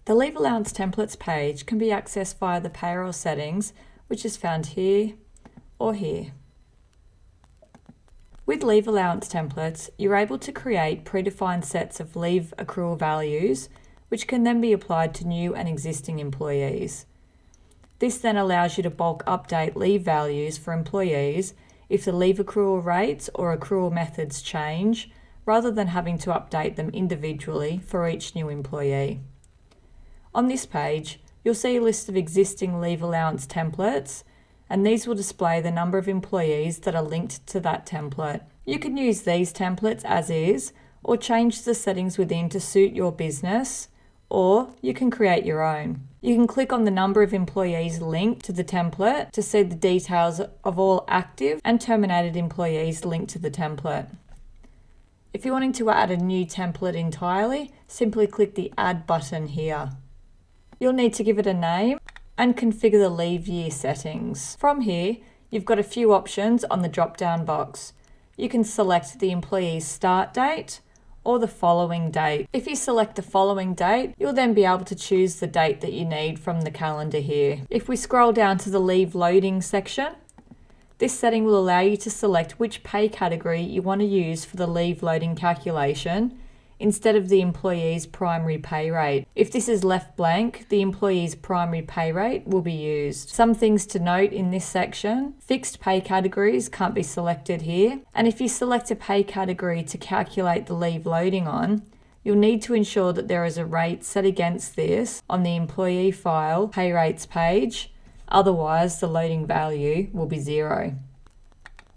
The Leave Allowance Templates page can be accessed via the payroll settings, which is found here or here. With Leave Allowance templates, you're able to create predefined sets of leave accrual values, which can then be applied to new and existing employees. This then allows you to bulk update leave values for employees if the leave accrual rates or accrual methods change, rather than having to update them individually for each new employee. On this page, you'll see a list of existing Leave Allowance templates, and these will display the number of employees that are linked to that template. You can use these templates as is, or change the settings within to suit your business, or you can create your own. You can click on the number of employees linked to the template to see the details of all active and terminated employees linked to the template. If you're wanting to add a new template entirely, simply click the Add button here. You'll need to give it a name and configure the leave year settings. From here, you've got a few options on the drop-down box. You can select the employee's start date or the following date. If you select the following date, you'll then be able to choose the date that you need from the calendar here. If we scroll down to the leave loading section, this setting will allow you to select which pay category you want to use for the leave loading calculation instead of the employee's primary pay rate. If this is left blank, the employee's primary pay rate will be used. Some things to note in this section: fixed pay categories can't be selected here, and if you select a pay category to calculate the leave loading on, you'll need to ensure that there is a rate set against this on the employee file pay rates page, otherwise the loading value will be 0.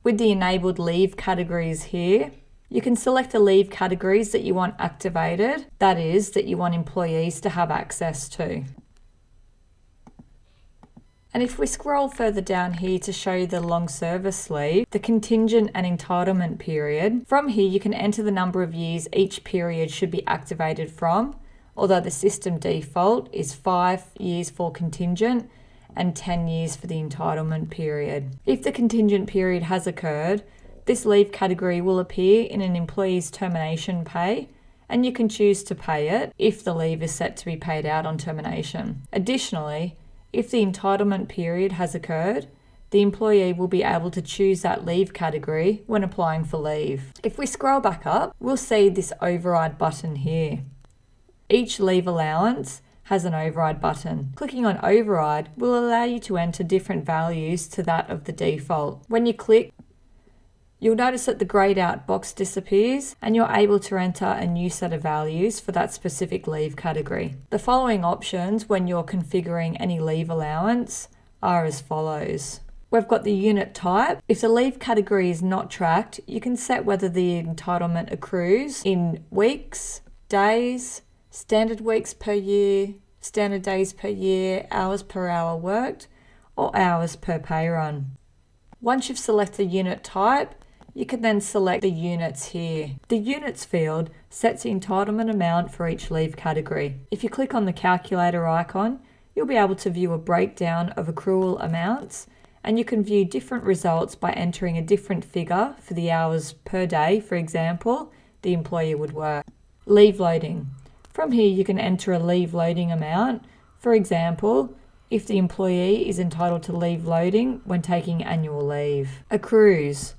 With the enabled leave categories here, you can select the leave categories that you want activated, that is, that you want employees to have access to. And if we scroll further down here to show you the long service leave, the contingent and entitlement period, from here you can enter the number of years each period should be activated from, although the system default is 5 years for contingent and 10 years for the entitlement period. If the contingent period has occurred, this leave category will appear in an employee's termination pay, and you can choose to pay it if the leave is set to be paid out on termination. Additionally, if the entitlement period has occurred, the employee will be able to choose that leave category when applying for leave. If we scroll back up, we'll see this override button here. Each leave allowance has an override button. Clicking on override will allow you to enter different values to that of the default. When you click, you'll notice that the grayed out box disappears and you're able to enter a new set of values for that specific leave category. The following options when you're configuring any leave allowance are as follows. We've got the unit type. If the leave category is not tracked, you can set whether the entitlement accrues in weeks, days, standard weeks per year, standard days per year, hours per hour worked, or hours per pay run. Once you've selected the unit type, you can then select the units here. The units field sets the entitlement amount for each leave category. If you click on the calculator icon, you'll be able to view a breakdown of accrual amounts, and you can view different results by entering a different figure for the hours per day, for example, the employee would work. Leave loading. From here you can enter a leave loading amount. For example, if the employee is entitled to leave loading when taking annual leave. Accrues.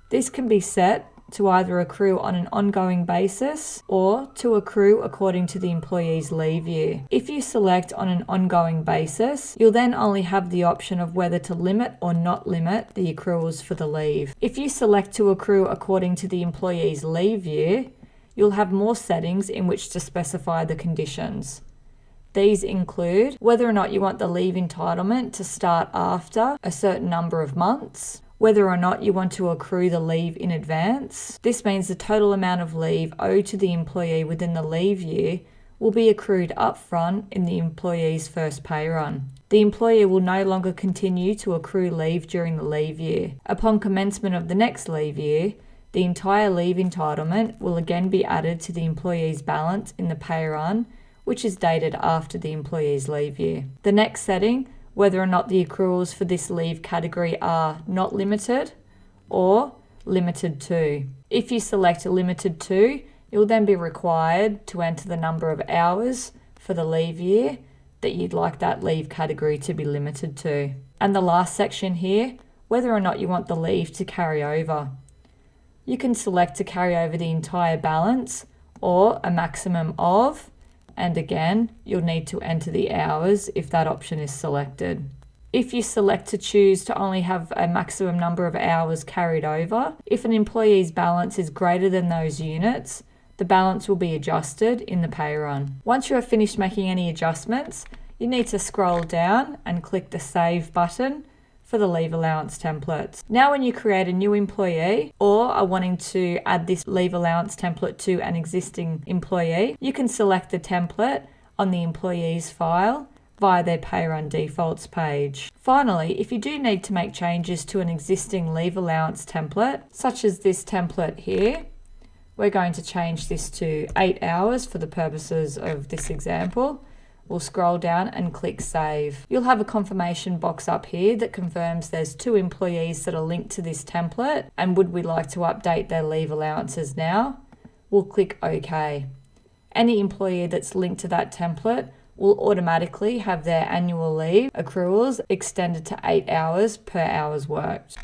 This can be set to either accrue on an ongoing basis or to accrue according to the employee's leave year. If you select on an ongoing basis, you'll then only have the option of whether to limit or not limit the accruals for the leave. If you select to accrue according to the employee's leave year, you'll have more settings in which to specify the conditions. These include whether or not you want the leave entitlement to start after a certain number of months, whether or not you want to accrue the leave in advance. This means the total amount of leave owed to the employee within the leave year will be accrued upfront in the employee's first pay run. The employer will no longer continue to accrue leave during the leave year. Upon commencement of the next leave year, the entire leave entitlement will again be added to the employee's balance in the pay run, which is dated after the employee's leave year. The next setting, whether or not the accruals for this leave category are not limited or limited to. If you select limited to, you'll then be required to enter the number of hours for the leave year that you'd like that leave category to be limited to. And the last section here, whether or not you want the leave to carry over. You can select to carry over the entire balance or a maximum of, and again, you'll need to enter the hours if that option is selected. If you select to choose to only have a maximum number of hours carried over, if an employee's balance is greater than those units, the balance will be adjusted in the pay run. Once you have finished making any adjustments, you need to scroll down and click the Save button for the leave allowance templates. Now when you create a new employee or are wanting to add this leave allowance template to an existing employee, you can select the template on the employee's file via their pay run defaults page. Finally, if you do need to make changes to an existing leave allowance template, such as this template here, we're going to change this to 8 hours for the purposes of this example. We'll scroll down and click Save. You'll have a confirmation box up here that confirms there's 2 employees that are linked to this template, and would we like to update their leave allowances now? We'll click OK. Any employee that's linked to that template will automatically have their annual leave accruals extended to 8 hours per hours worked.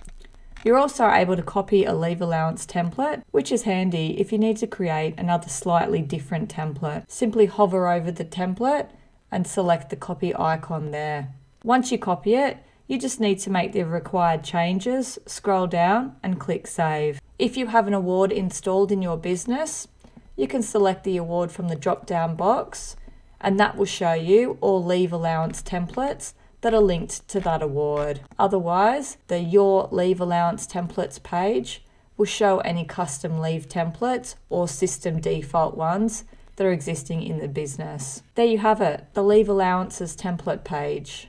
You're also able to copy a leave allowance template, which is handy if you need to create another slightly different template. Simply hover over the template and select the copy icon there. Once you copy it, you just need to make the required changes, scroll down and click Save. If you have an award installed in your business, you can select the award from the drop-down box, and that will show you all leave allowance templates that are linked to that award. Otherwise, the Your Leave Allowance Templates page will show any custom leave templates or system default ones that are existing in the business. There you have it, the Leave Allowances template page.